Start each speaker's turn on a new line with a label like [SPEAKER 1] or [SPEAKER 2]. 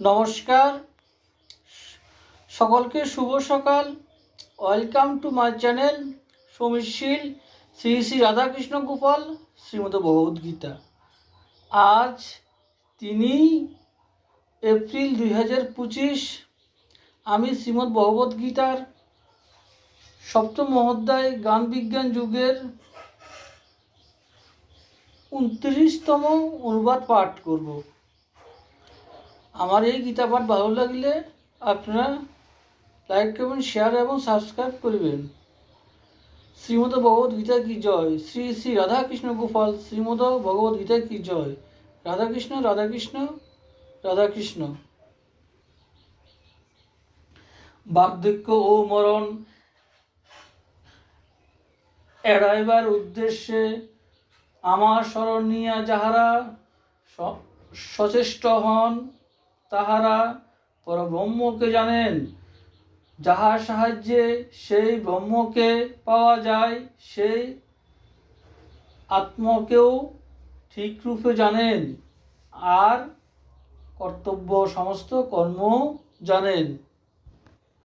[SPEAKER 1] নমস্কার, সকলকে শুভ সকাল। Welcome to my channel Samirshil Shri Shri Radhakrishna Gopal Shrimad Bhagavad Gita. আজ 3 এপ্রিল 2025। আমি শ্রীমদ ভগবদ্গীতার সপ্তম অধ্যায় জ্ঞান বিজ্ঞান যুগের 29তম অনুবাদ পাঠ করব। আমার এই গীতা পাঠ ভালো লাগলে আপনারা লাইক করবেন, শেয়ার এবং সাবস্ক্রাইব করবেন। শ্রীমদ ভগবদ্গীতা কি জয়। শ্রী শ্রী রাধাকৃষ্ণ গোপাল শ্রীমদ ভগবদ্গীতা কি জয়। রাধাকৃষ্ণ রাধাকৃষ্ণ রাধাকৃষ্ণ। বার্ধক্য ও মরণ এড়াইবার উদ্দেশ্যে আমার শরণ নিয়া যাহারা সচেষ্ট হন, তাহারা পরব্রহ্মকে জানেন। যাহার সাহায্যে সেই ব্রহ্মকে পাওয়া যায়, সেই আত্মাকেও ঠিক রূপে জানেন, আর কর্তব্য সমস্ত কর্ম জানেন।